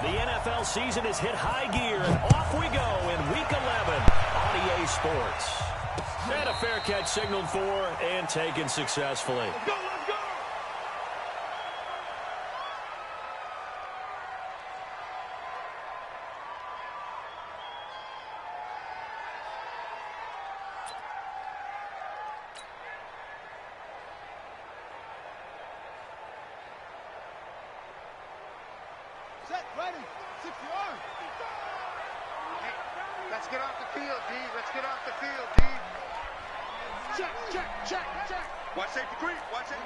The NFL season has hit high gear, and off we go in Week 11 on EA Sports. And a fair catch signaled for and taken successfully. Let's go, let's go! Set, ready, 6 yards. Hey, let's get off the field, D. Let's get off the field, D. Check, check, check, check. Watch safety creep. Watch safety.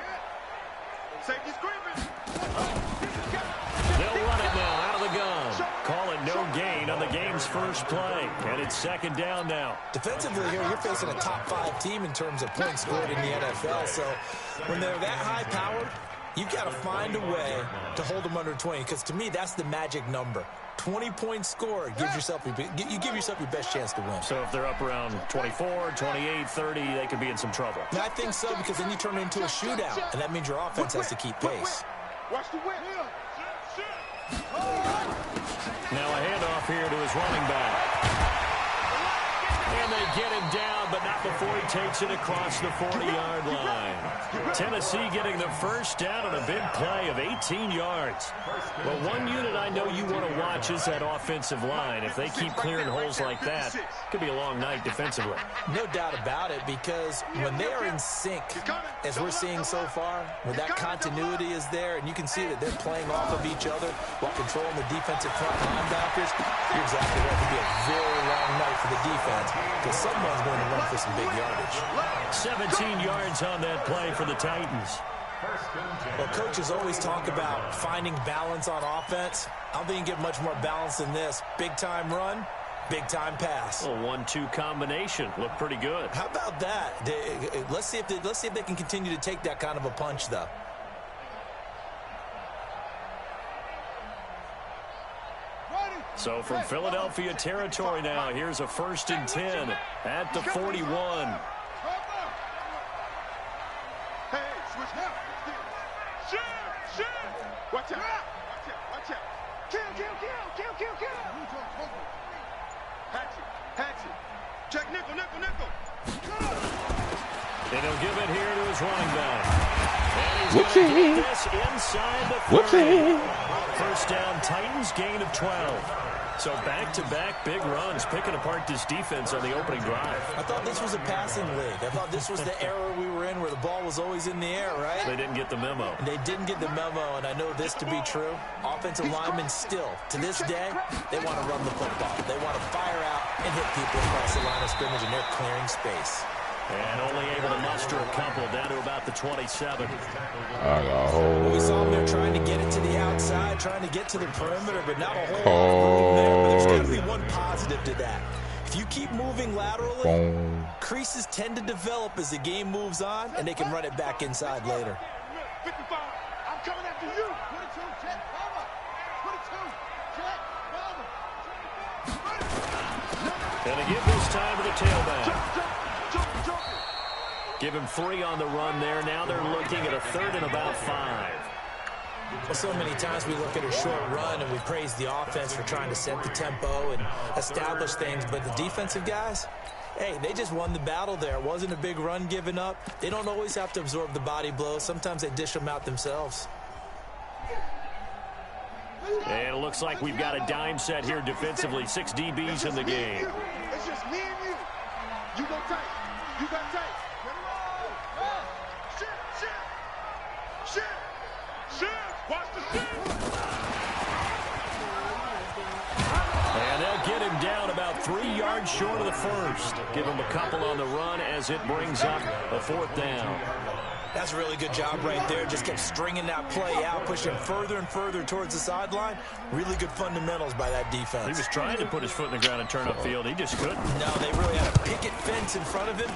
Safety's creeping. They'll run it now out of the gun. Call it no gain on the game's first play. And it's second down now. Defensively here, you're facing a top 5 team in terms of points scored in the NFL. So when they're that high powered, you've got to find a way to hold them under 20. Because to me, that's the magic number. 20 points scored gives yourself you give yourself your best chance to win. So if they're up around 24, 28, 30, they could be in some trouble. And I think so, because then you turn it into a shootout, and that means your offense has to keep pace. Watch the whip. Now a handoff here to his running back. And they get him down, but not before he takes it across the 40-yard line. Tennessee getting the first down on a big play of 18 yards. Well, one unit I know you want to watch is that offensive line. If they keep clearing holes like that, it could be a long night defensively. No doubt about it, because when they are in sync, as we're seeing so far, when that continuity is there, and you can see that they're playing off of each other while controlling the defensive front linebackers, you're exactly right. It could be a very long night for the defense, because someone's going to run for some big yardage. 17 yards on that play for the Titans. Well, coaches always talk about finding balance on offense. I don't think you get much more balance than this. Big-time run, big-time pass. A 1-2 combination. Looked pretty good. How about that? Let's see if they can continue to take that kind of a punch, though. So from Philadelphia territory now, here's a 1st and 10 at the 41. Hey, switch now. Shoot. Watch out. Watch out. Kill. Hatchet. Check nickel. And he'll give it here to his running back. And he's going to get this inside the 30. First down, Titans, gain of 12. So back-to-back big runs, picking apart this defense on the opening drive. I thought this was a passing league. I thought this was the era we were in where the ball was always in the air, right? They didn't get the memo. And they didn't get the memo, and I know this to be true. Offensive linemen still, to this day, they want to run the football. They want to fire out and hit people across the line of scrimmage, and they're clearing space. And only able to muster a couple down to about the 27. We saw them there trying to get it to the outside, trying to get to the perimeter, but not a whole lot of room there. But there's got to be one positive to that. If you keep moving laterally, creases tend to develop as the game moves on, and they can run it back inside later. 55. I'm coming after you. 22, check, cover. 22, check, cover. And they give this time to the tailback. Give him 3 on the run there. Now they're looking at a 3rd and about 5. Well, so many times we look at a short run and we praise the offense for trying to set the tempo and establish things, but the defensive guys, hey, they just won the battle there. It wasn't a big run given up. They don't always have to absorb the body blows. Sometimes they dish them out themselves. And it looks like we've got a dime set here defensively. 6 DBs in the game. It's just me and you. You go tight. You got tight. Shit. Watch the shit. And they'll get him down about 3 yards short of the first. Give him a couple on the run as it brings up a 4th down. That's a really good job right there. Just kept stringing that play out, pushing further and further towards the sideline. Really good fundamentals by that defense. He was trying to put his foot in the ground and turn upfield. He just couldn't. No, they really had a picket fence in front of him.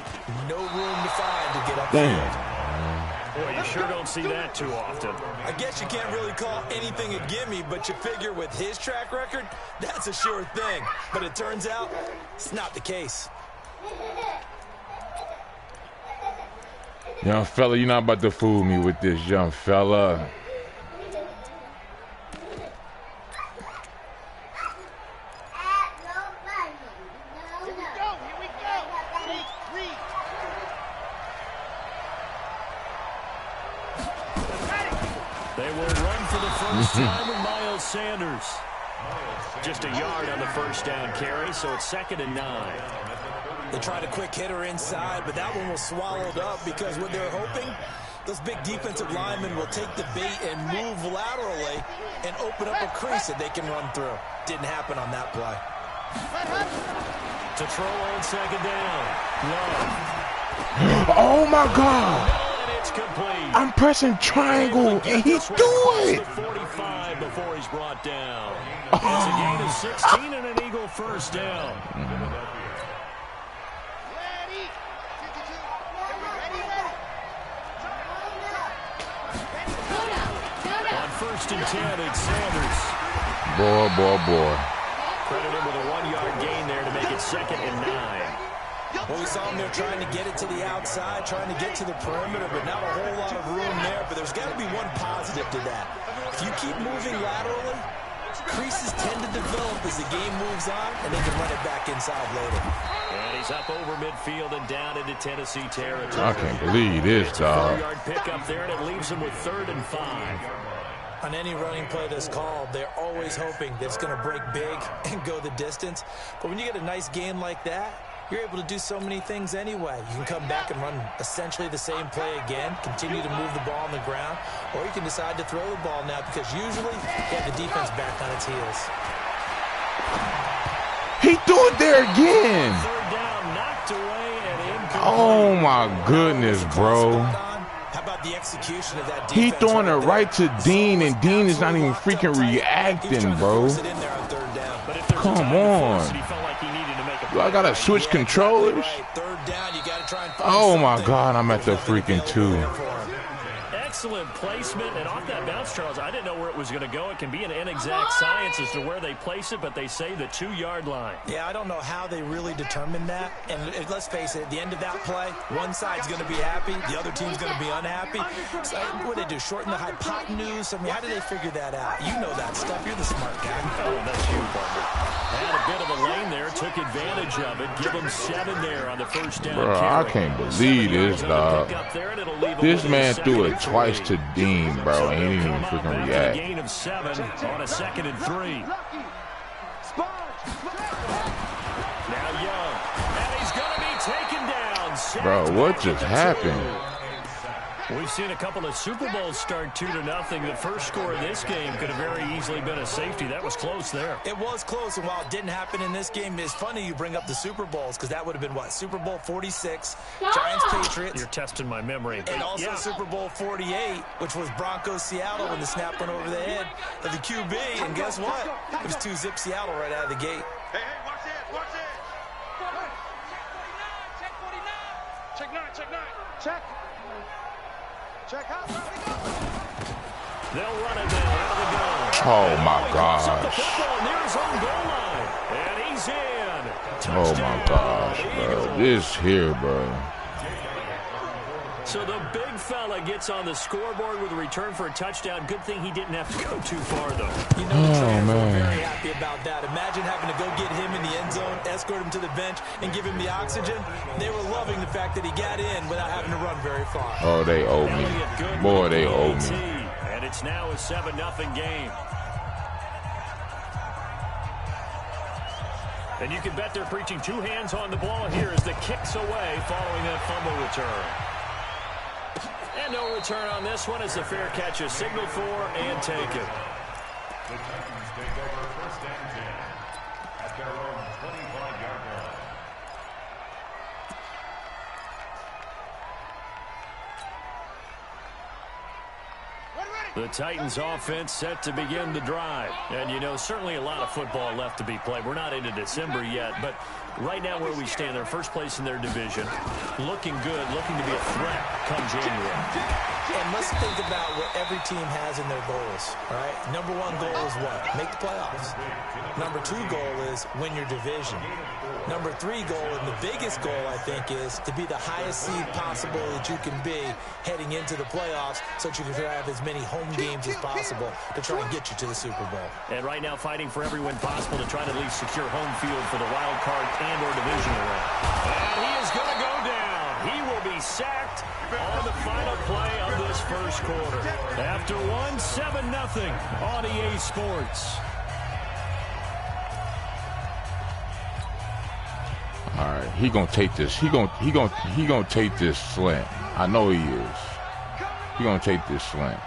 No room to find to get upfield. Boy, you sure don't see that too often. I guess you can't really call anything a gimme, but you figure with his track record, that's a sure thing. But it turns out it's not the case. Young fella, you're not about to fool me with this, young fella. time with Miles Sanders. Just a yard on the first down carry, so it's 2nd and 9. They tried a quick hitter inside, but that one was swallowed up because what they're hoping, those big defensive linemen will take the bait and move laterally and open up a crease that they can run through. Didn't happen on that play. To throw on 2nd down. Love. Oh, my God. And it's complete. I'm pressing triangle, and he threw it. 45 before he's brought down. It's a gain of 16 and an Eagle first down. On 1st and 10, it's Sanders. Boy. Credit him with a 1-yard gain there to make it 2nd and 9. Well, we saw him there trying to get it to the outside, trying to get to the perimeter, but not a whole lot of room there. But there's got to be one positive to that. If you keep moving laterally, creases tend to develop as the game moves on, and they can run it back inside later. And he's up over midfield and down into Tennessee territory. I can't believe this, dog. 4-yard pickup there, and it leaves him with 3rd and 5. On any running play that's called, they're always hoping that it's going to break big and go the distance. But when you get a nice gain like that, you're able to do so many things anyway. You can come back and run essentially the same play again, continue to move the ball on the ground, or you can decide to throw the ball now because usually you have the defense back on its heels. He threw it there again. 3rd down, knocked away and incomplete. Oh, my goodness, bro. How about the execution of that defense? He throwing it right to Dean, and Dean is not even freaking reacting, bro. Come on. Do I gotta switch controllers? Oh my God, I'm at the freaking 2. Excellent placement, and off that bounce, Charles, I didn't know where it was going to go. It can be an inexact science as to where they place it, but they say the 2-yard line. Yeah, I don't know how they really determined that. And let's face it, at the end of that play, one side's going to be happy, the other team's going to be unhappy. So what do they do, shorten the hypotenuse? I mean, how do they figure that out? You know that stuff. You're the smart guy. Oh, that's you, partner. Had a bit of a lane there, took advantage of it. Give them 7 there on the first down. Bro, I can't believe this, dog. This man threw it twice to Dean, bro, and he didn't even freaking react. Gain of 7 on a 2nd and 3. Now Young, and he's going to be taken down. Bro, what just happened? We've seen a couple of Super Bowls start 2-0. The first score of this game could have very easily been a safety. That was close there. It was close, and while it didn't happen in this game, it's funny you bring up the Super Bowls because that would have been, what, Super Bowl 46, Giants-Patriots. You're testing my memory. And also Super Bowl 48, which was Broncos-Seattle when the snap went over the head of the QB. And guess what? It was 2-zip Seattle right out of the gate. Hey, watch it, watch it. Check 9, check 9. Check. Check out. They'll run it down out of the gun. Oh my gosh. Near his own goal line. And he's in. Oh my gosh, bro. This here, bro. So the big fella gets on the scoreboard with a return for a touchdown. Good thing he didn't have to go too far, though. You know the fans were very happy about that. Imagine having to go get him in the end zone, escort him to the bench, and give him the oxygen. They were loving the fact that he got in without having to run very far. Oh, they owe me. Boy, they owe me. And it's now a 7-0 game. And you can bet they're preaching 2 hands on the ball here as the kick's away following that fumble return. And no return on this one as the fair catch is signaled for and taken. The Titans take over 1st and 10 at their own 25-yard line. The Titans offense set to begin the drive. And, you know, certainly a lot of football left to be played. We're not into December yet, but right now where we stand, they're first place in their division. Looking good, looking to be a threat come January. And let's think about what every team has in their goals, all right? Number 1 goal is what? Make the playoffs. Number 2 goal is win your division. Number 3 goal, and the biggest goal, I think, is to be the highest seed possible that you can be heading into the playoffs so that you can have as many home games as possible to try and get you to the Super Bowl. And right now fighting for every win possible to try to at least secure home field for the wild card and or divisional round. And he is going to go down. He will be sacked on the final play of this first quarter. After one, 7-0 on EA Sports. All right, he gonna take this. He gonna take this slant. I know he is. He gonna take this slant.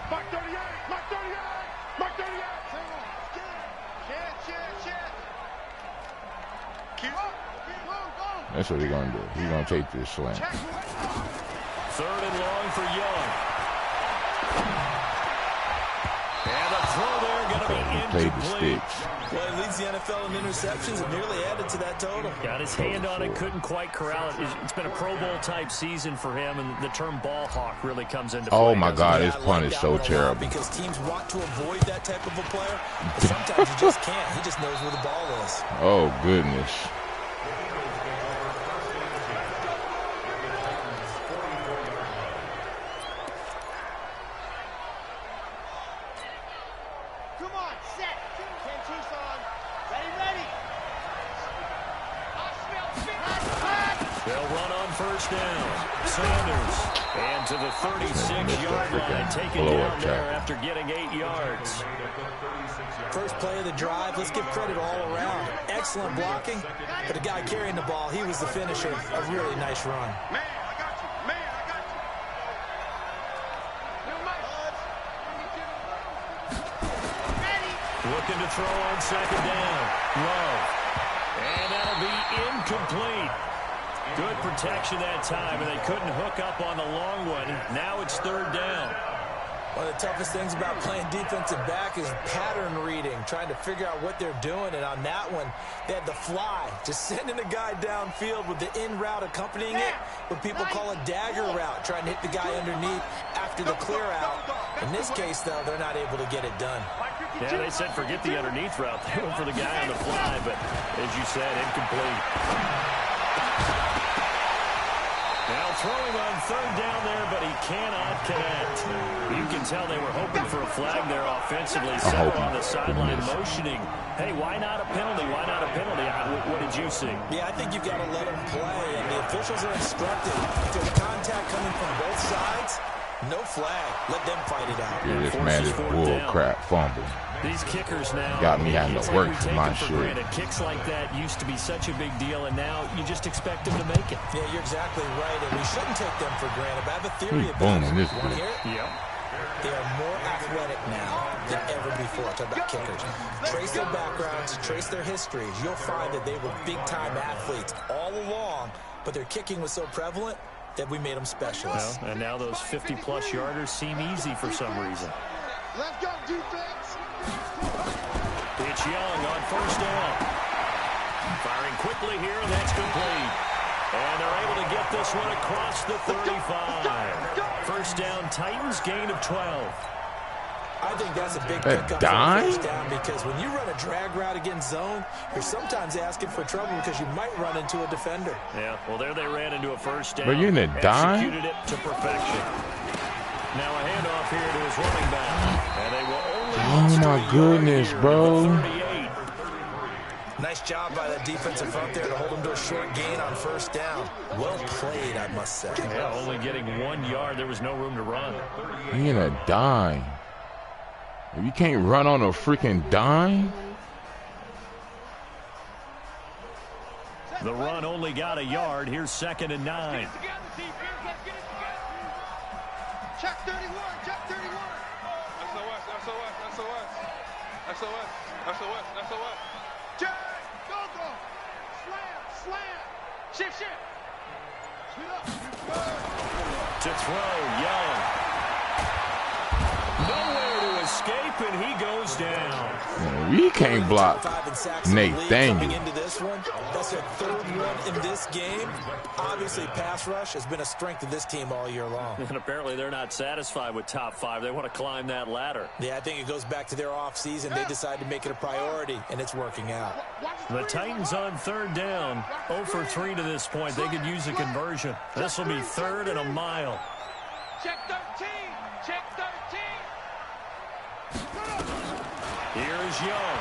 That's what he gonna do. He gonna take this slant. 3rd and long for Young. And the throw there going to be incomplete. Well, he leads the NFL in interceptions and nearly added to that total. Got his hand on it, couldn't quite corral it. It's been a Pro Bowl type season for him, and the term ball hawk really comes into play. Oh my God, his punt is so terrible. Because teams want to avoid that type of a player, but sometimes you just can't. He just knows where the ball is. Oh goodness. To the 36-yard line, taken down there after getting 8 yards. First play of the drive, let's give credit all around. Excellent blocking, but the guy carrying the ball, he was the finisher. A really nice run. Man, I got you. Man, I got you. Looking to throw on 2nd down. Love. And that'll be incomplete. Good protection that time, and they couldn't hook up on the long one. Now it's 3rd down. One of the toughest things about playing defensive back is pattern reading, trying to figure out what they're doing. And on that one, they had the fly, just sending a guy downfield with the in route accompanying it, what people call a dagger route, trying to hit the guy underneath after the clear out. In this case, though, they're not able to get it done. Yeah, they said forget the underneath route. They went for the guy on the fly, but as you said, incomplete. Now throwing on 3rd down there, but he cannot connect. You can tell they were hoping for a flag there offensively. Settle on the sideline motioning. Hey, why not a penalty? Why not a penalty? What did you see? Yeah, I think you've got to let them play, and the officials are instructed. If there's contact coming from both sides, no flag. Let them fight it out. Yeah, this man is bull crap fumble. These kickers now got me having to work for my shit. Kicks like that used to be such a big deal, and now you just expect them to make it. Yeah, you're exactly right, and we shouldn't take them for granted. But I have a theory He's about booming this one here. Yep. They are more athletic now than ever before. Talk about kickers. Trace their backgrounds, trace their histories. You'll find that they were big-time athletes all along, but their kicking was so prevalent that we made them specialists. Well, and now those 50-plus yarders seem easy for some reason. Let's go, defense. It's Young on 1st down. Firing quickly here, and that's complete. And they're able to get this one across the 35. 1st down, Titans, gain of 12. I think that's a big pickup for first down because when you run a drag route against zone, you're sometimes asking for trouble because you might run into a defender. Yeah, well, there they ran into a 1st down. But you're in a dime? Executed it to perfection. Now a handoff here to his running back. And they will only oh, my goodness, bro. Nice job by the defensive front there to hold him to a short gain on 1st down. Well played, I must say. Yeah, only getting 1 yard. There was no room to run. He in a dime. If you can't run on a freaking dime. The run only got a yard. Here's 2nd and 9. Check 31, check 31. SOS. Check, go. Slam. Shift. Shoot up. To throw, Young. Nowhere to escape, and he goes down. We can't block Nathaniel. Into this one, that's their 3rd one in this game. Obviously, pass rush has been a strength of this team all year long. And apparently they're not satisfied with top 5. They want to climb that ladder. Yeah, I think it goes back to their offseason. They decided to make it a priority, and it's working out. The Titans on 3rd down. 0 for 3 to this point. They could use a conversion. This will be 3rd and a mile. Check 13. Here's Young.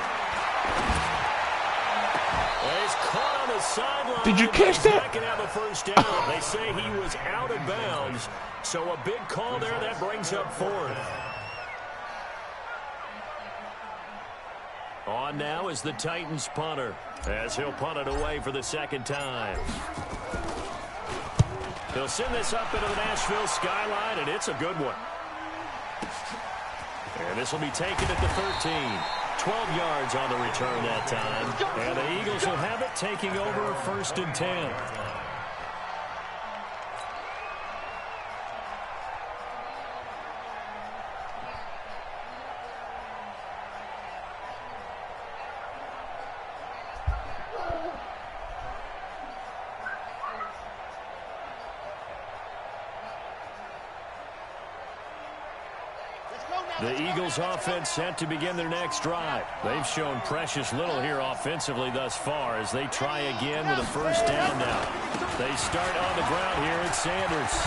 Well, he's caught on the sideline. Did you catch that? Back and have a first down. They say he was out of bounds. So a big call there. That brings up fourth. On now is the Titans punter, as he'll punt it away for the second time. He'll send this up into the Nashville skyline, and it's a good one. And this will be taken at the 13. 12 yards on the return that time. And the Eagles will have it, taking over 1st and 10. The Eagles offense set to begin their next drive. They've shown precious little here offensively thus far as they try again with a first down now. They start on the ground here at Sanders.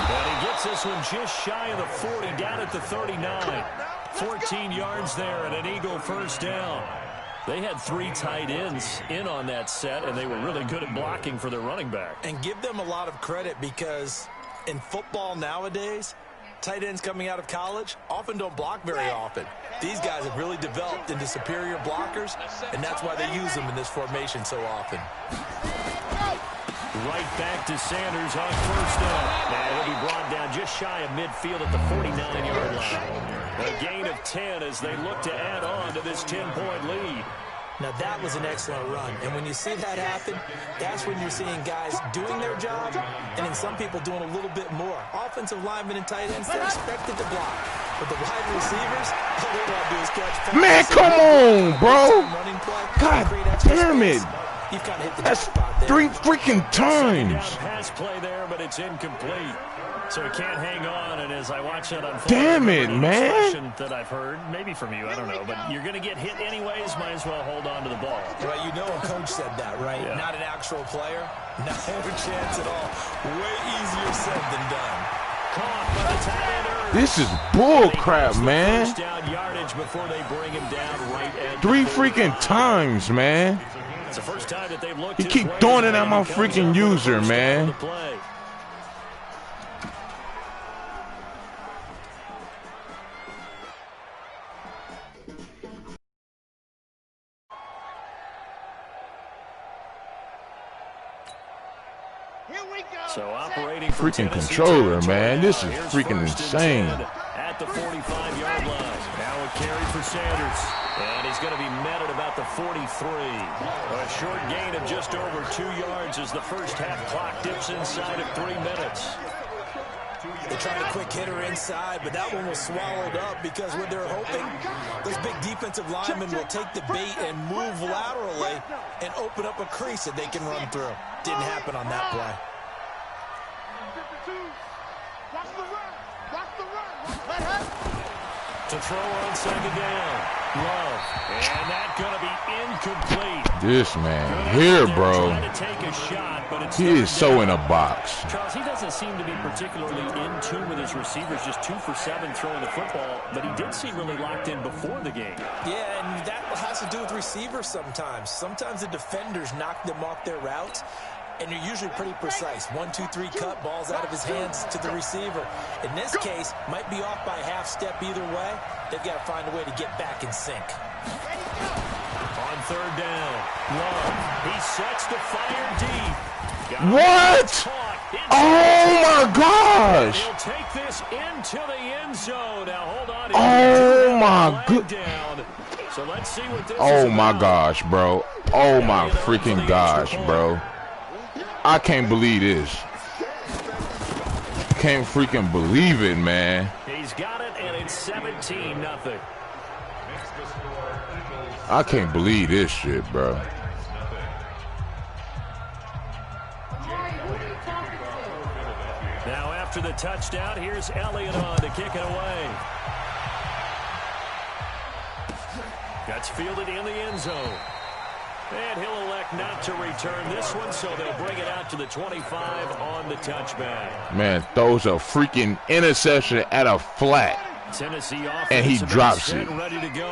And he gets this one just shy of the 40, down at the 39. 14 yards there and an Eagle first down. They had 3 tight ends in on that set, and they were really good at blocking for their running back. And give them a lot of credit because in football nowadays, tight ends coming out of college often don't block very often. These guys have really developed into superior blockers, and that's why they use them in this formation so often. Right back to Sanders on first down. And he'll be brought down just shy of midfield at the 49-yard line. A gain of 10 as they look to add on to this 10-point lead. Now, that was an excellent run. And when you see that happen, that's when you're seeing guys doing their job and then some people doing a little bit more. Offensive linemen and tight ends, they're expected to block. But the wide receivers, all they want to do is catch passes. Man, come on, bro. God damn it. You've kind of hit the That's jackpot there. 3 freaking times. Pass play there, but it's incomplete. So he can't hang on, and as I watch that unfold, damn it, man. That I've heard, maybe from you, I don't know, but you're going to get hit anyways, might as well hold on to the ball. Well, you know a coach said that, right? Yeah. Not an actual player. Not a chance at all. Way easier said than done. Caught by the tight end. This is bull crap, man. First down yardage before they bring him down right at 3 freaking times, man. It's the first time that they've looked. You keep throwing it at my freaking user, man. So operating for freaking Tennessee controller, man. This is Here's freaking 1st and insane. 10 at the 45-yard line. Now a carry for Sanders. And he's going to be met at about the 43. A short gain of just over 2 yards as the first half clock dips inside of 3 minutes. They tried a quick hitter inside, but that one was swallowed up because what they're hoping, those big defensive linemen will take the bait and move laterally and open up a crease that they can run through. Didn't happen on that play. To throw on 2nd down. Love. And that's going to be incomplete. This man here, bro. Trying to take a shot, but it's He is so in a box. Charles, he doesn't seem to be particularly in tune with his receivers, just 2 for 7 throwing the football, but he did seem really locked in before the game. Yeah, and that has to do with receivers sometimes. Sometimes the defenders knock them off their routes, and you're usually pretty precise. 1, 2, 3 cut, balls out of his hands to the receiver. In this case, might be off by a half step either way. They've got to find a way to get back in sync. On 3rd down, Love. He sets to fire deep. What? Oh my gosh! He'll take this into the end zone. Now hold on. Oh my good. So let's see what this Oh is my about. gosh, bro. Oh my freaking gosh, bro. I can't believe this. Can't freaking believe it, man. He's got it, and it's 17-0. I can't believe this shit, bro. Now after the touchdown, here's Elliott on to kick it away. That's fielded in the end zone. And he'll elect not to return this one, so they'll bring it out to the 25 on the touchback. Man, throws a freaking interception at a flat. Tennessee and he drops it.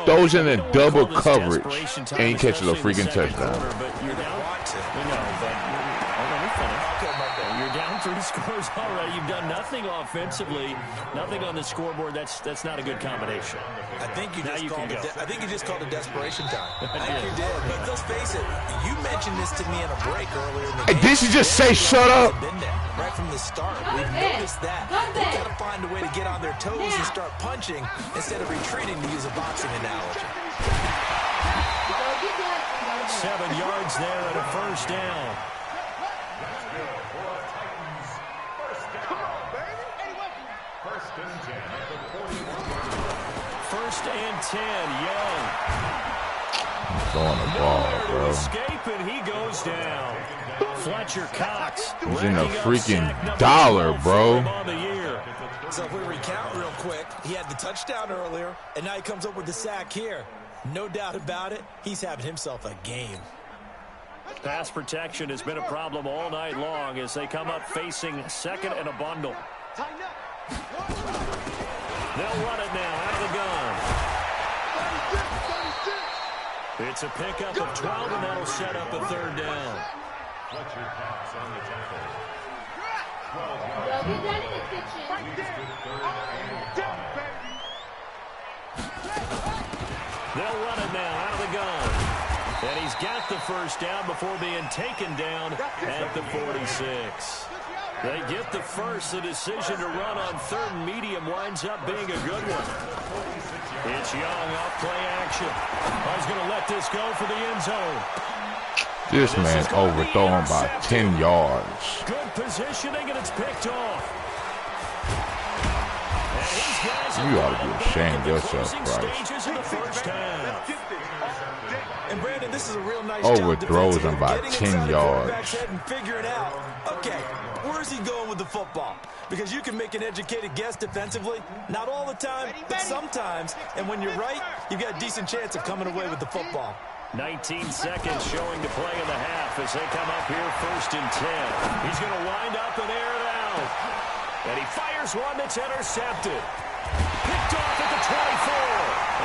Throws in a double coverage, and he catches a freaking touchdown. You're down 3 scores already. You've done nothing offensively, nothing on the scoreboard. That's not a good combination. I think you just called it desperation time. I think you did. But let's face it, you mentioned this to me in a break earlier in the game. Did you just say shut up? Been there right from the start. We've noticed that. They've got to find a way to get on their toes and start punching instead of retreating, to use a boxing analogy. 7 yards there and a first down. First and 10, Young. Throwing the ball, bro. Escape, and he goes down. Fletcher Cox. He's in a freaking dollar, bro. So if we recount real quick, he had the touchdown earlier, and now he comes up with the sack here. No doubt about it, he's having himself a game. Pass protection has been a problem all night long as they come up facing second and a bundle. They'll run it now out of the gun. It's a pickup of 12, and that'll set up a third down. Fletcher Cox on the tackle. 12 yards. They'll run it now out of the gun. And he's got the first down before being taken down at the 46. They get the first. The decision to run on third and medium winds up being a good one. It's Young off play action. He's going to let this go for the end zone. This man overthrown by 10 yards. Good positioning, and it's picked off. You ought to be ashamed of yourself, Bryce. In the first half. And Brandon, this is a real nice overthrows him by 10 yards. And figuring out, okay, where's he going with the football? Because you can make an educated guess defensively, not all the time, but sometimes. And when you're right, you've got a decent chance of coming away with the football. 19 seconds showing to play in the half as they come up here first and 10. He's going to wind up and air it out. And he fires one that's intercepted. Picked off at the 24.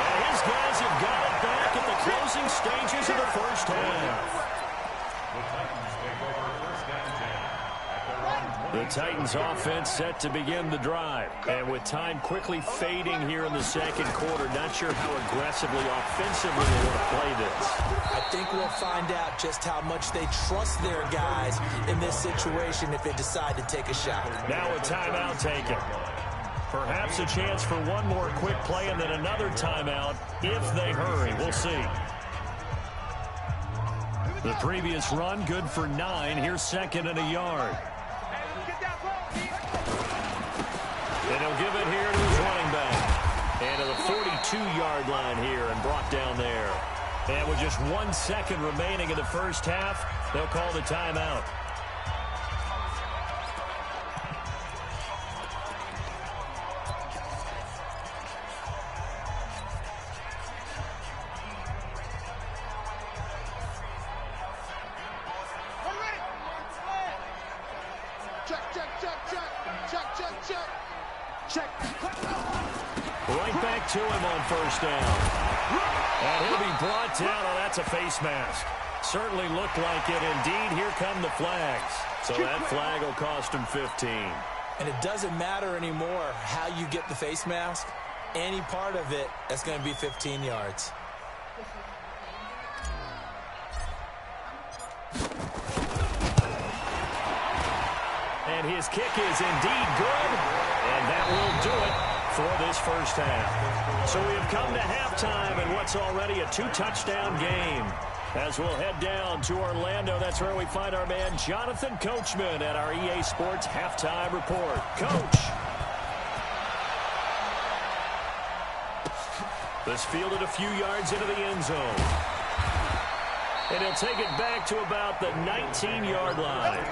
And his guys have got it back at the closing stages of the first half. The Titans offense set to begin the drive. And with time quickly fading here in the second quarter, not sure how aggressively, offensively they want to play this. I think we'll find out just how much they trust their guys in this situation if they decide to take a shot. Now a timeout taken. Perhaps a chance for one more quick play and then another timeout if they hurry. We'll see. The previous run good for 9. Here's second and a yard. And he'll give it here to his running back. And to the 42-yard line here and brought down there. And with just 1 second remaining in the first half, they'll call the timeout. Right back to him on first down. And he'll be brought down. Oh, that's a face mask. Certainly looked like it. Indeed, here come the flags. So that flag will cost him 15. And it doesn't matter anymore how you get the face mask. Any part of it, that's going to be 15 yards. And his kick is indeed good. And that will do it for this first half. So we have come to halftime in what's already a 2-touchdown game. As we'll head down to Orlando, that's where we find our man Jonathan Coachman at our EA Sports Halftime Report. Coach. This fielded a few yards into the end zone. And he'll take it back to about the 19-yard line.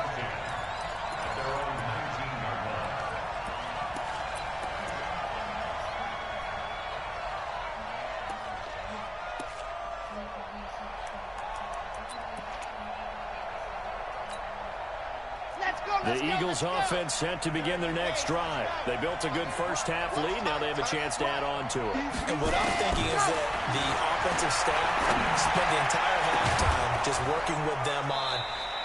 The Eagles offense set to begin their next drive. They built a good first-half lead. Now they have a chance to add on to it. And what I'm thinking is that the offensive staff spent the entire halftime just working with them on,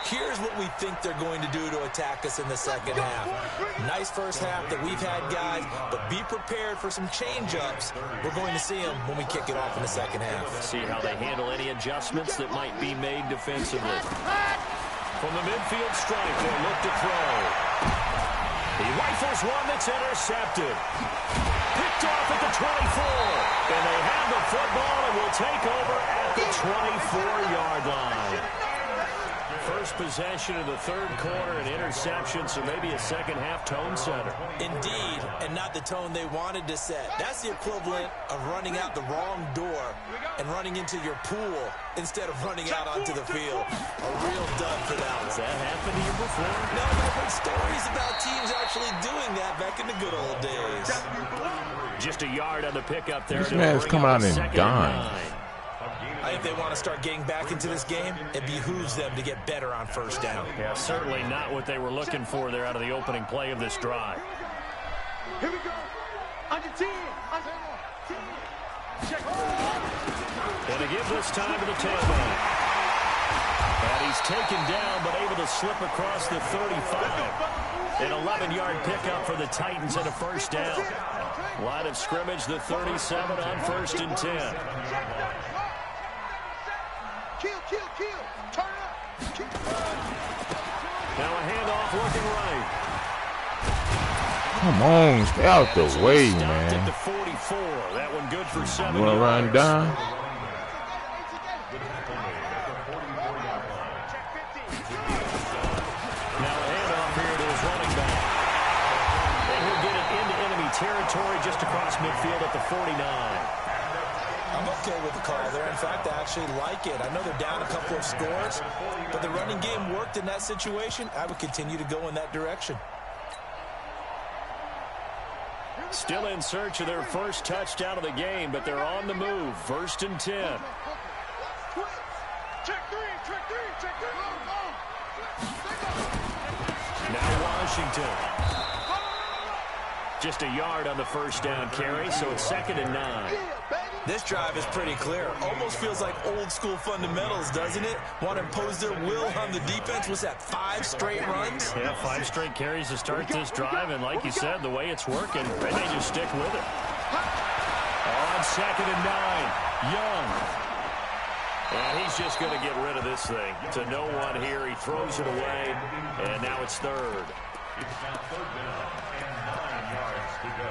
here's what we think they're going to do to attack us in the second half. Nice first half that we've had, guys, but be prepared for some change-ups. We're going to see them when we kick it off in the second half. See how they handle any adjustments that might be made defensively. From the midfield stripe, they'll look to throw. He rifles one that's intercepted. Picked off at the 24. And they have the football and will take over at the 24-yard line. First possession of the third quarter, an interception, so maybe a second-half tone setter. Indeed, and not the tone they wanted to set. That's the equivalent of running out the wrong door and running into your pool instead of running out onto the field. A real dud for that one. Has that happened to you before? No, I've heard stories about teams actually doing that back in the good old days. Just a yard on the pickup there. This man's coming out in dime. I think they want to start getting back into this game. It behooves them to get better on first down. Yeah, certainly not what they were looking for there out of the opening play of this drive. Here we go. Under 10. Under 10. Check. And to give this time to the tailback. And he's taken down, but able to slip across the 35. An 11-yard pickup for the Titans and a first down. Line of scrimmage, the 37 on 1st and 10. Kill. Turn up. Now a handoff looking right. Come on, stay out the way, Stopped man. at the 44. That one good for 7 You want to run yards. down? Now a handoff here to his running back. And he'll get it into enemy territory just across midfield at the 49. I'm okay with the call there. In fact, I actually like it. I know they're down a couple of scores, but the running game worked in that situation. I would continue to go in that direction. Still in search of their first touchdown of the game, but they're on the move. 1st and 10. Check three. Now Washington. Just a yard on the first down carry, so it's 2nd and 9. This drive is pretty clear. Almost feels like old school fundamentals, doesn't it? Want to impose their will on the defense. Was that 5 straight runs? Yeah, 5 straight carries to start this drive, and like you said, the way it's working, they may just stick with it. On 2nd and 9, Young. And he's just going to get rid of this thing. To no one here, he throws it away, and now it's 3rd. It's now 3rd down and 9 yards to go.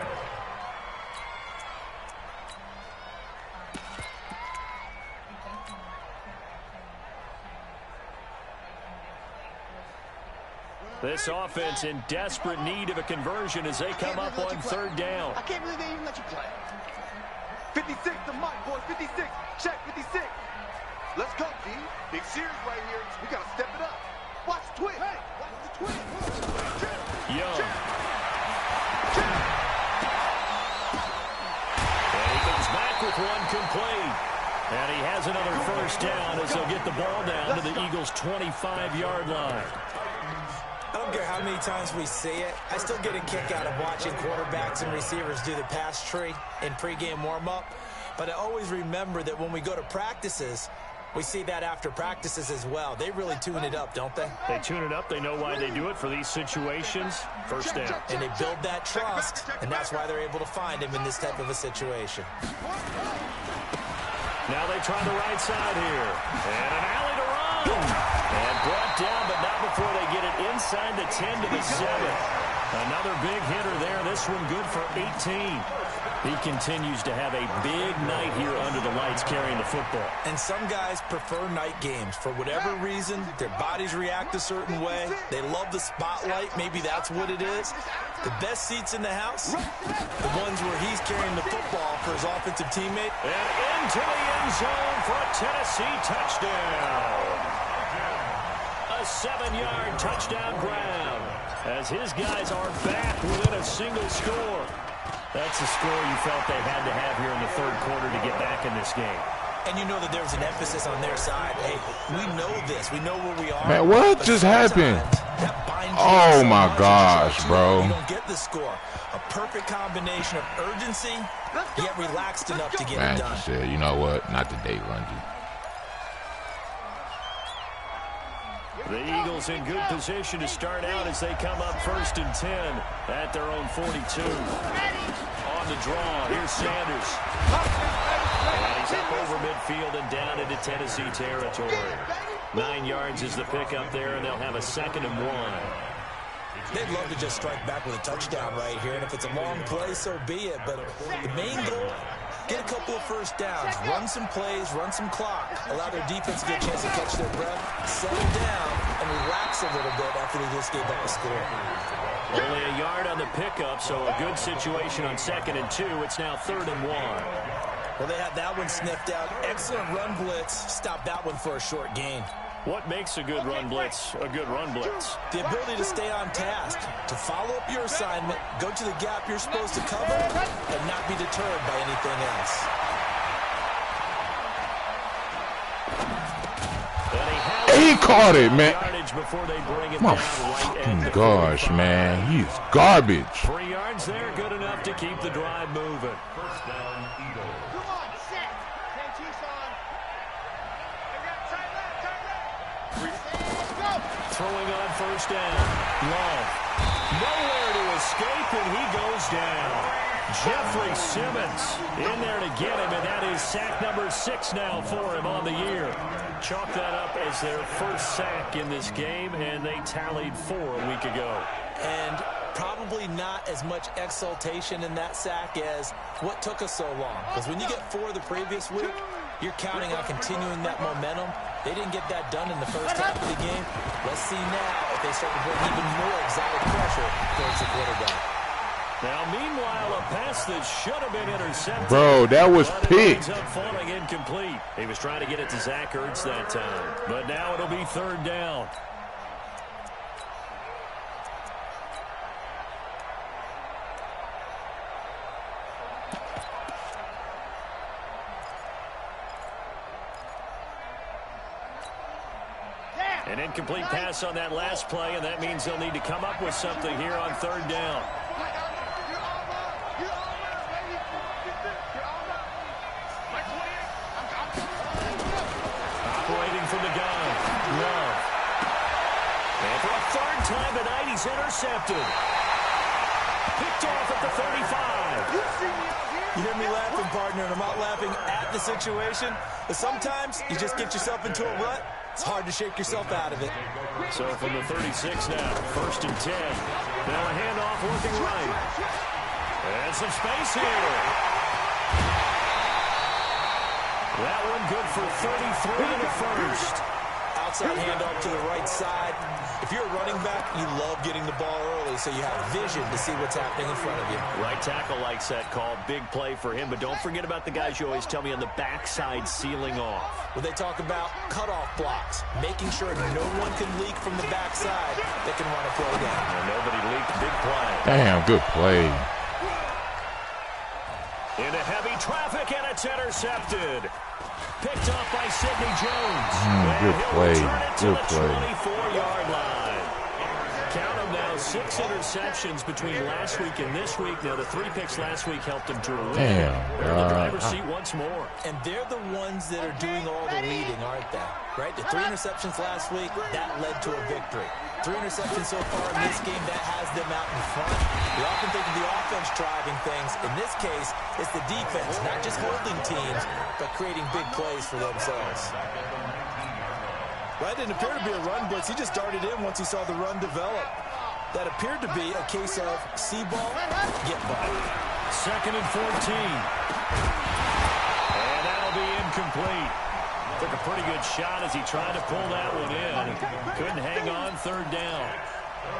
This offense in desperate need of a conversion as they come up on 3rd down. I can't believe they even let you play. 56, the mic, boys. 56. Check 56. Let's go, D. Big series right here. We got to step it up. Watch the twist. Hey, watch the twist. Young. And he comes back with one complete. And he has another first down as they'll get the ball down to the Eagles' 25-yard line. I don't care how many times we see it. I still get a kick out of watching quarterbacks and receivers do the pass tree in pregame warm-up. But I always remember that when we go to practices, we see that after practices as well. They really tune it up, don't they? They tune it up. They know why they do it for these situations. First down. And they build that trust, and that's why they're able to find him in this type of a situation. Now they try the right side here. And an alley to run. And brought down, but not before they get it inside the 10 to the 7. Another big hitter there. This one good for 18. He continues to have a big night here under the lights carrying the football. And some guys prefer night games. For whatever reason, their bodies react a certain way. They love the spotlight. Maybe that's what it is. The best seats in the house, the ones where he's carrying the football for his offensive teammate. And into the end zone for a Tennessee touchdown. A 7-yard touchdown grab as his guys are back within a single score. That's the score you felt they had to have here in the third quarter to get back in this game. And you know that there was an emphasis on their side. Hey, we know this. We know where we are. Man, what just happened? That binds Oh so my much gosh, that bro. You don't get the score. A perfect combination of urgency, yet relaxed enough to get Man, it done. just said, you know what? Not today, Lungy. The Eagles in good position to start out as they come up 1st and 10 at their own 42. On the draw, here's Sanders. And he's up over midfield and down into Tennessee territory. 9 yards is the pickup there, and they'll have a 2nd and 1. They'd love to just strike back with a touchdown right here, and if it's a long play, so be it. But the main goal, get a couple of first downs, run some plays, run some clock, allow their defense to get a chance to catch their breath, settle down, and relax a little bit after they just gave up a score. Only a yard on the pickup, so a good situation on 2nd and 2. It's now 3rd and 1. Well, they had that one sniffed out. Excellent run blitz. Stop that one for a short gain. What makes a good run blitz a good run blitz? The ability to stay on task, to follow up your assignment, go to the gap you're supposed to cover, and not be deterred by anything else. He caught it, man. My fucking gosh, man. He's garbage. 3 yards there, good enough to keep the drive moving. First down, Eagles. Come on, set. KT's on. Throwing on 1st down. Love. Nowhere to escape, and he goes down. Jeffrey Simmons in there to get him, and that is sack number 6 now for him on the year. Chalk that up as their first sack in this game, and they tallied 4 a week ago. And probably not as much exultation in that sack as what took us so long. Because when you get 4 the previous week, you're counting on continuing that momentum. They didn't get that done in the first half of the game. Let's see now if they start to bring even more exotic pressure towards the quarterback. Now, meanwhile, a pass that should have been intercepted. Bro, that was picked. Ends up falling incomplete. He was trying to get it to Zach Ertz that time. But now it'll be 3rd down. An incomplete pass on that last play, and that means they'll need to come up with something here on 3rd down. Operating from the gun. Love. And for a 3rd time tonight, he's intercepted. Picked off at the 35. You hear me laughing, partner, and I'm not laughing at the situation. But sometimes you just get yourself into a rut. It's hard to shake yourself out of it. So from the 36 now, 1st and 10. Now a handoff working right. And some space here. That one good for 33 in the 1st. Outside handoff to the right side. If you're a running back, you love getting the ball early so you have vision to see what's happening in front of you. Right tackle likes that call. Big play for him. But don't forget about the guys you always tell me on the backside sealing off. When they talk about cutoff blocks, making sure no one can leak from the backside that can run a play down. And nobody leaked. Big play. Damn, good play. Into heavy traffic, and it's intercepted. Picked off by Sidney Jones. Good play. Good play. 24-yard line. Count them now, 6 interceptions between last week and this week. Now, the 3 picks last week helped him to win. Damn. They're in the driver's seat once more. And they're the ones that are doing all the leading, aren't they? Right? The 3 interceptions last week, that led to a victory. 3 interceptions so far in this game, that has them out in front. We often think of the offense driving things. In this case, it's the defense, not just holding teams, but creating big plays for themselves. That didn't appear to be a run blitz. He just darted in once he saw the run develop. That appeared to be a case of see ball, get ball. 2nd and 14. And that'll be incomplete. Took a pretty good shot as he tried to pull that one in. Couldn't hang on 3rd down.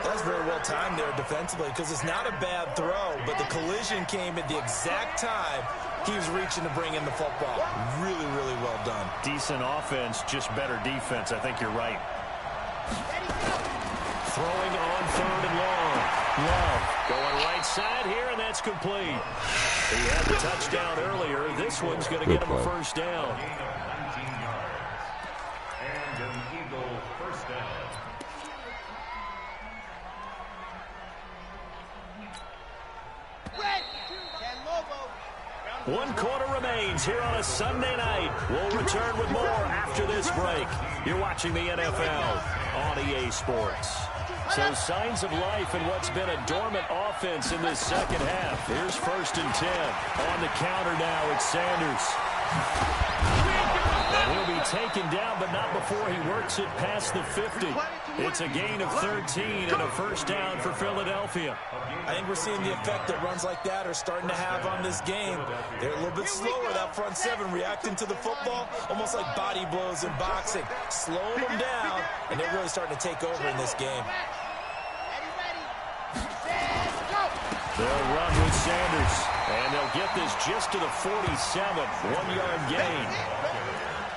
That's very well timed there defensively because it's not a bad throw, but the collision came at the exact time he was reaching to bring in the football. Really, really well done. Decent offense, just better defense. I think you're right. Throwing on 3rd and long. Love going right side here, and that's complete. He had the touchdown earlier. This one's going to get him a 1st down. And an Eagle 1st down. 1 quarter remains here on a Sunday night. We'll return with more after this break. You're watching the NFL on EA Sports. So signs of life in what's been a dormant offense in this second half. Here's 1st and 10. On the counter now, it's Sanders. And he'll be taken down, but not before he works it past the 50. It's a gain of 13 and a 1st down for Philadelphia. I think we're seeing the effect that runs like that are starting to have on this game. They're a little bit slower, that front 7, reacting to the football, almost like body blows in boxing. Slowing them down, and they're really starting to take over in this game. They'll run with Sanders, and they'll get this just to the 47, 1-yard gain.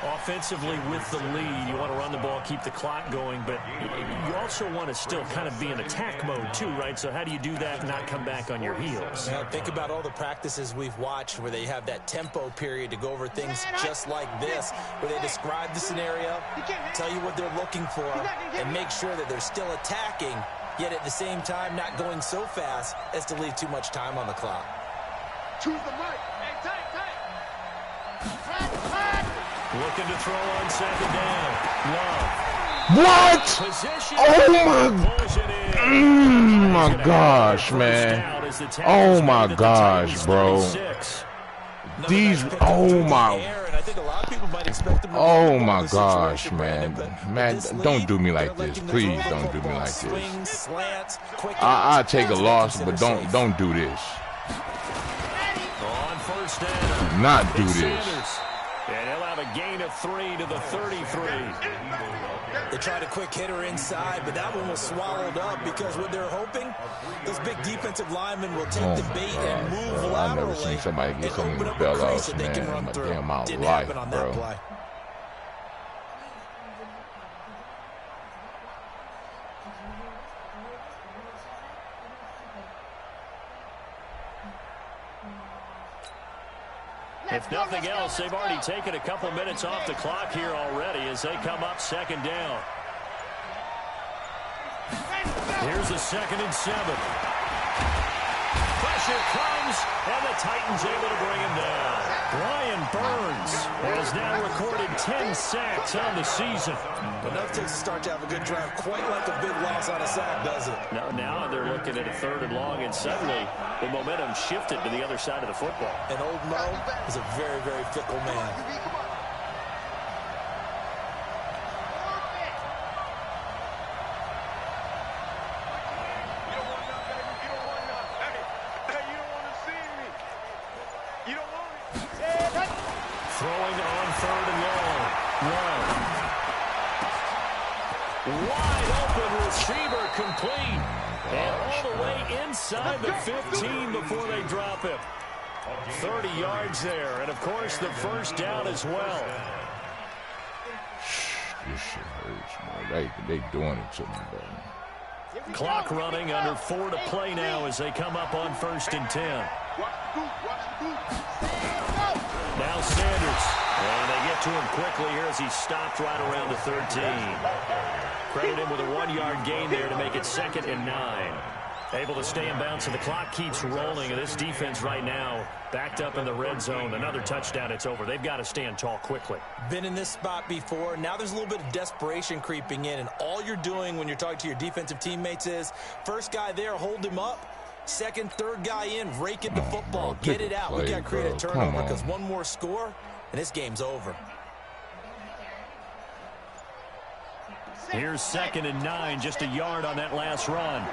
Offensively with the lead, you want to run the ball, keep the clock going, but you also want to still kind of be in attack mode too, right? So how do you do that and not come back on your heels? Yeah, think about all the practices we've watched where they have that tempo period to go over things just like this, where they describe the scenario, tell you what they're looking for, and make sure that they're still attacking, yet at the same time not going so fast as to leave too much time on the clock. Choose the right. Looking to throw on 2nd down. Love. What? Position. Oh my gosh, man. Oh my gosh, bro. These, oh my. Oh my gosh, man. Man, don't do me like this. Please don't do me like this. I'll take a loss, but don't do this. On 1st down. Do not do this. And he'll have a gain of 3 to the 33. They tried a quick hitter inside, but that one was swallowed up because what they're hoping, those big defensive linemen will take the bait and move laterally. I've never seen somebody get so many bailouts, man, in my damn life, bro. If nothing else, they've already taken a couple minutes off the clock here already as they come up 2nd down. Here's a 2nd and 7. Pressure comes, and the Titans able to bring him down. Brian Burns has now recorded 10 sacks on the season. Enough to start to have a good drive, quite like a big loss on a sack, does it? Now they're looking at a 3rd and long, and suddenly the momentum shifted to the other side of the football. And old Mo is a very, very fickle man. Throwing on 3rd and long. Love. Wide open receiver complete. And all the way inside the 15 before they drop him. 30 yards there. And, of course, the 1st down as well. This shit hurts, man. They doing it to me, bro. Clock running, under 4 to play now as they come up on 1st and 10. Now Sanders. And they get to him quickly here as he stopped right around the 13. Credit him with a 1-yard gain there to make it 2nd and 9. Able to stay in bounds, so the clock keeps rolling. And this defense right now backed up in the red zone. Another touchdown, it's over. They've got to stand tall quickly. Been in this spot before. Now there's a little bit of desperation creeping in. And all you're doing when you're talking to your defensive teammates is, first guy there, hold him up. 2nd, 3rd guy in, rake it the football. Bro, get it out. play, We got to create a turnover because one more score, and this game's over. Here's 2nd and 9, just a yard on that last run.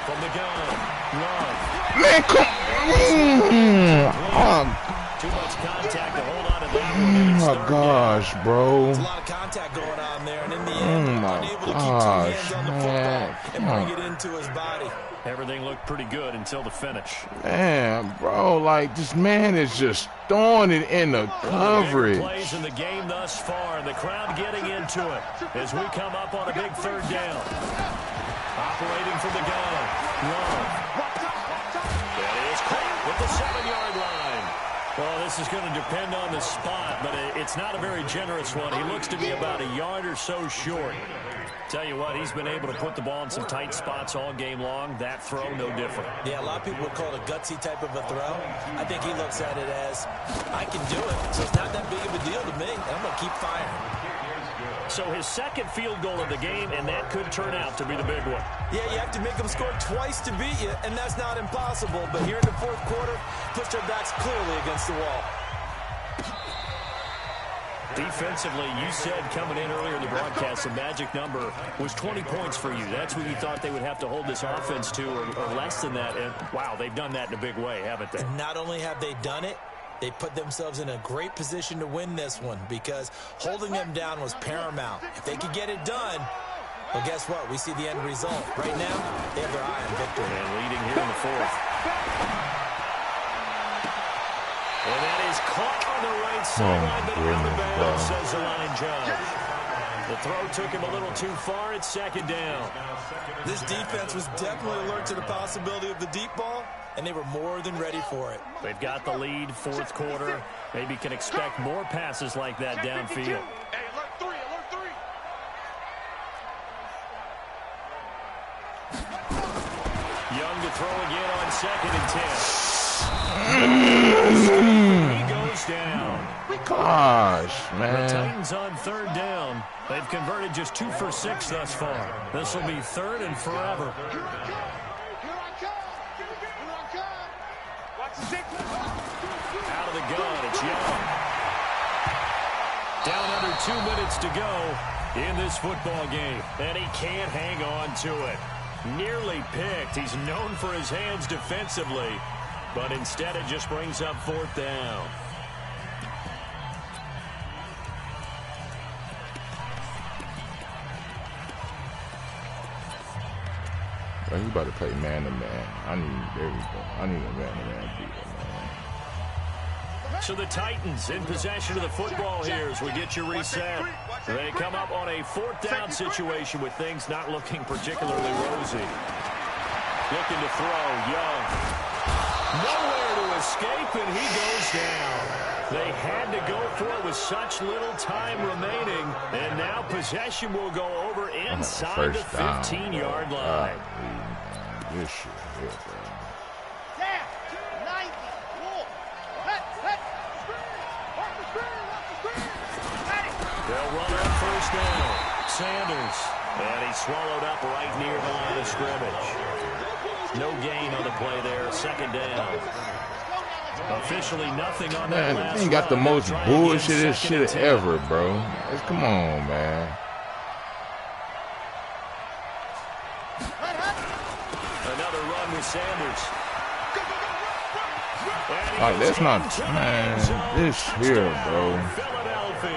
From the gun, Love. Man, come Too much contact to hold on to that one. Oh my gosh, bro. There's a lot of contact going on there, and in the end, unable to keep 2 hands on the football and bring it into his body. Everything looked pretty good until the finish. Man, bro, like this man is just throwing it in the coverage. Plays in the game thus far, and the crowd getting into it as we come up on a big 3rd down. Operating from the gun, Love. That is caught with the 7-yard line. Well, this is going to depend on the spot, but it's not a very generous one. He looks to be about a yard or so short. Tell you what, he's been able to put the ball in some tight spots all game long. That throw, no different. Yeah, a lot of people would call it a gutsy type of a throw. I think he looks at it as, I can do it, so it's not that big of a deal to me, and I'm going to keep firing. So his second field goal of the game, and that could turn out to be the big one. Yeah, you have to make them score twice to beat you, and that's not impossible. But here in the fourth quarter, pushed their backs clearly against the wall. Defensively, you said coming in earlier in the broadcast, the magic number was 20 points for you. That's what you thought they would have to hold this offense to, or less than that. And, wow, they've done that in a big way, haven't they? And not only have they done it, they put themselves in a great position to win this one because holding them down was paramount. If they could get it done, well, guess what? We see the end result. Right now, they have their eye on victory. And leading here in the fourth. And that is caught on the right sideline, but out of bounds, says the line judge. The throw took him a little too far. It's second down. This defense was definitely alert to the possibility of the deep ball, and they were more than ready for it. They've got the lead, fourth quarter. Maybe can expect more passes like that downfield. Hey, alert three, alert three. Young to throw again on second and 10. He goes down. Gosh, man. The Titans on third down. They've converted just 2 for 6 thus far. This will be third and forever. Out of the gun, it's Young. Down under 2 minutes to go in this football game. And he can't hang on to it. Nearly picked. He's known for his hands defensively. But instead it just brings up fourth down. Bro, he about to play man-to-man. There we go. I need a man-to-man people, man. So the Titans in possession of the football here as we get you reset. They come up on a fourth down situation with things not looking particularly rosy. Looking to throw, Young. Nowhere to escape, and he goes down. They had to go for it with such little time remaining, and now possession will go over inside the 15-yard line. This shit here, bro. They'll run on first down. Sanders, and he's swallowed up right near the line of scrimmage. No gain on the play there, second down. Officially nothing on that last run. Got the most bullshit shit ever, bro. Come on, man. Another run with Sanders. Like, that's not, man, this here, bro.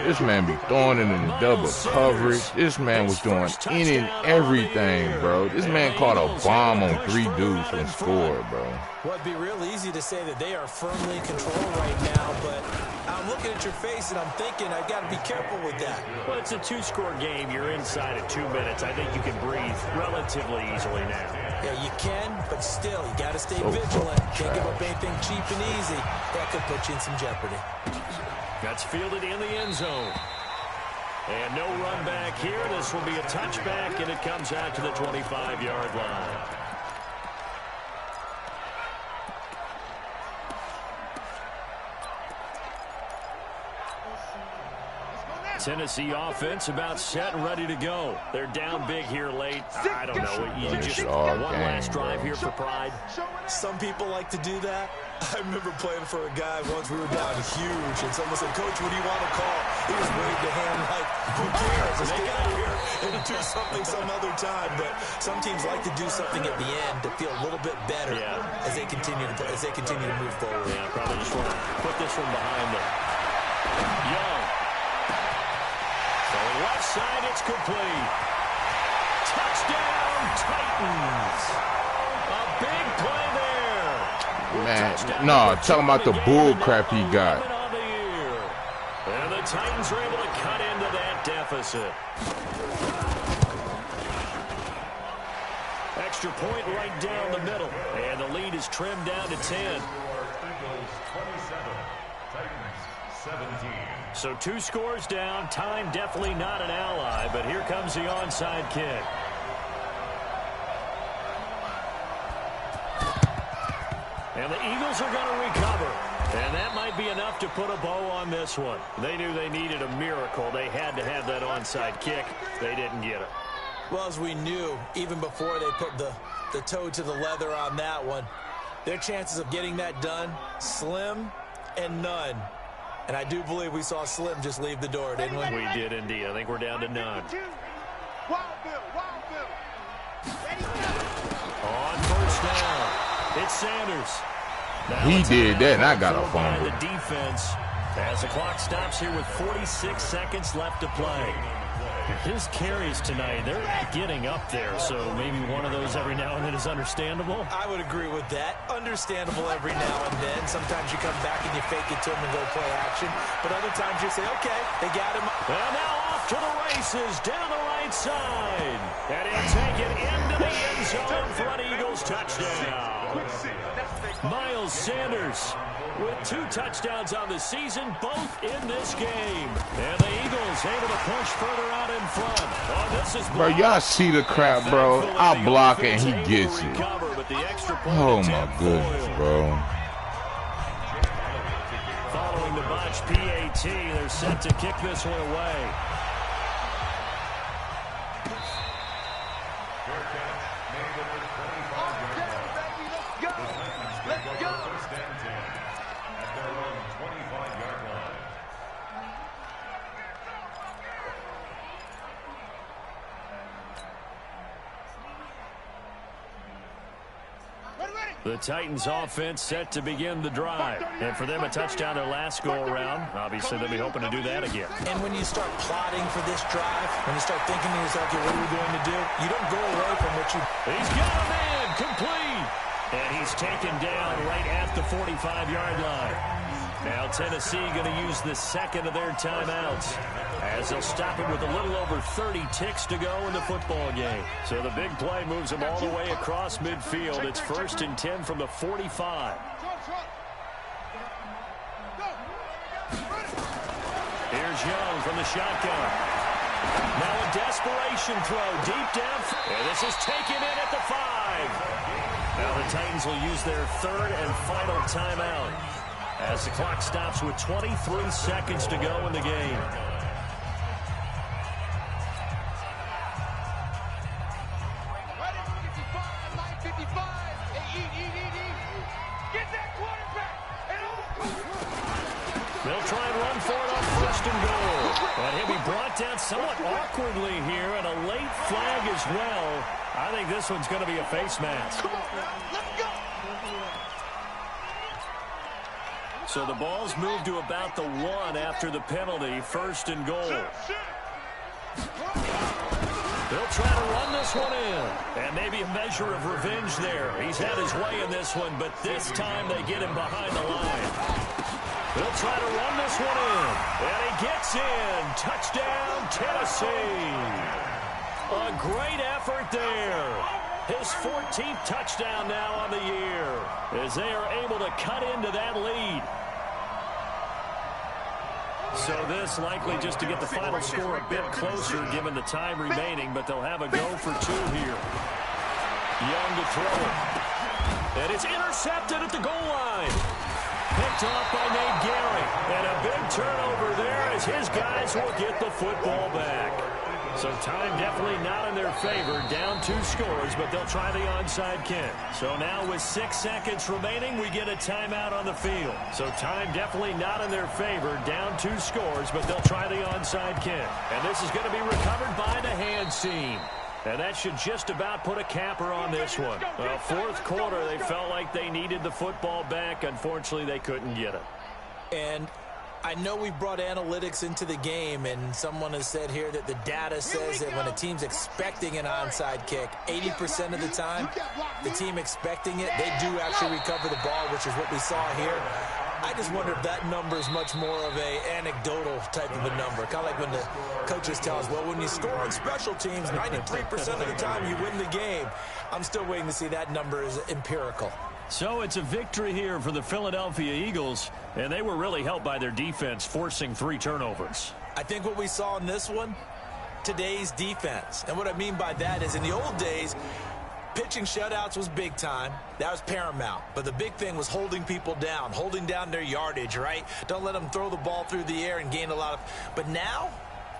This man be throwing it in the double coverage. This man was doing any and everything, bro. This man caught a bomb on 3 dudes and scored, bro. Well, it'd be real easy to say that they are firmly in control right now, but I'm looking at your face and I'm thinking I've got to be careful with that. Well, it's a 2-score game. You're inside at 2 minutes. I think you can breathe relatively easily now. Yeah, you can, but still, you got to stay vigilant. Can't give up anything cheap and easy. That could put you in some jeopardy. That's fielded in the end zone. And no run back here. This will be a touchback, and it comes out to the 25-yard line. Tennessee offense about set and ready to go. They're down big here late. I don't know. You just one last drive here for pride. Some people like to do that. I remember playing for a guy once. We were down huge, and someone said, "Coach, what do you want to call?" He was waving the hand like, "Who cares? Let's get out of here and do something some other time." But some teams like to do something at the end to feel a little bit better as they continue to move forward. Yeah, probably just want to put this one behind them. Young. Left side, it's complete. Touchdown, Titans. A big play there. Man, no, talking about the bull crap he got. And the Titans are able to cut into that deficit. Extra point right down the middle. And the lead is trimmed down to 10. 17. So 2 scores down. Time definitely not an ally, but here comes the onside kick. And the Eagles are going to recover. And that might be enough to put a bow on this one. They knew they needed a miracle. They had to have that onside kick. They didn't get it. Well, as we knew, even before they put the toe to the leather on that one, their chances of getting that done, slim and none. And I do believe we saw Slim just leave the door, didn't we? We did indeed. I think we're down to none. Wild Bill. On first down, it's Sanders. Now He did that, and I got a by fumble. the defense as the clock stops here with 46 seconds left to play. His carries tonight, they're getting up there, so maybe one of those every now and then is understandable. I would agree with that. Understandable every now and then. Sometimes you come back and you fake it to him and go play action. But other times you say, okay, they got him. And now off to the races down the right side. And he'll take it into the end zone for an Eagles touchdown. Miles Sanders with 2 touchdowns on the season, both in this game. And the Eagles able to push further out in front. Oh, this is Bro, y'all see the crap, bro. I block it and he gets it. Oh, my goodness, bro. Following the botch PAT, they're set to kick this one away. The Titans offense set to begin the drive. And for them, a touchdown their last go-around. Obviously, they'll be hoping to do that again. And when you start plotting for this drive, when you start thinking to yourself, okay, what are we going to do? You don't go away from what you... He's got a man, complete. And he's taken down right at the 45-yard line. Now Tennessee going to use the second of their timeouts as they'll stop it with a little over 30 ticks to go in the football game. So the big play moves them all the way across midfield. It's 1st and 10 from the 45. Here's Young from the shotgun. Now a desperation throw deep down. And this is taken in at the 5. Now the Titans will use their 3rd and final timeout as the clock stops with 23 seconds to go in the game. They'll try and run for it on 1st and goal. And he'll be brought down somewhat awkwardly here, and a late flag as well. I think this one's going to be a face mask. So the ball's moved to about the 1 after the penalty, 1st and goal. They'll try to run this one in. And maybe a measure of revenge there. He's had his way in this one, but this time they get him behind the line. They'll try to run this one in. And he gets in. Touchdown, Tennessee. A great effort there. His 14th touchdown now on the year as they are able to cut into that lead. So this likely just to get the final score a bit closer given the time remaining, but they'll have a go for 2 here. Young to throw it. And it's intercepted at the goal line. Picked off by Nate Gary. And a big turnover there as his guys will get the football back. So time definitely not in their favor. Down 2 scores, but they'll try the onside kick. So now with 6 seconds remaining, we get a timeout on the field. So time definitely not in their favor. Down 2 scores, but they'll try the onside kick. And this is going to be recovered by the hand seam. And that should just about put a capper on this one. Well, 4th quarter, they felt like they needed the football back. Unfortunately, they couldn't get it. And I know we brought analytics into the game, and someone has said here that the data says that when a team's expecting an onside kick, 80% of the time, the team expecting it, they do actually recover the ball, which is what we saw here. I just wonder if that number is much more of a anecdotal type of a number. Kind of like when the coaches tell us, well, when you score on special teams, 93% of the time you win the game. I'm still waiting to see that number is empirical. So it's a victory here for the Philadelphia Eagles, and they were really helped by their defense, forcing 3 turnovers. I think what we saw in this one, today's defense. And what I mean by that is in the old days, pitching shutouts was big time. That was paramount. But the big thing was holding people down, holding down their yardage, right? Don't let them throw the ball through the air and gain a lot of... But now,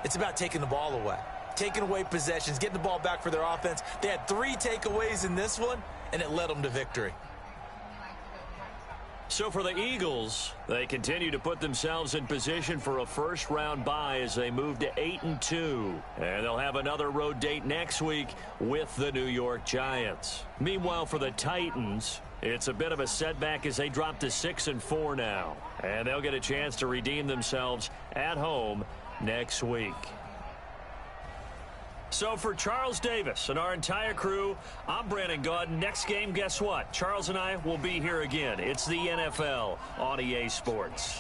it's about taking the ball away, taking away possessions, getting the ball back for their offense. They had 3 takeaways in this one, and it led them to victory. So for the Eagles, they continue to put themselves in position for a first-round bye as they move to 8-2. And they'll have another road date next week with the New York Giants. Meanwhile, for the Titans, it's a bit of a setback as they drop to 6-4 now. And they'll get a chance to redeem themselves at home next week. So for Charles Davis and our entire crew, I'm Brandon Gaudin. Next game, guess what? Charles and I will be here again. It's the NFL on EA Sports.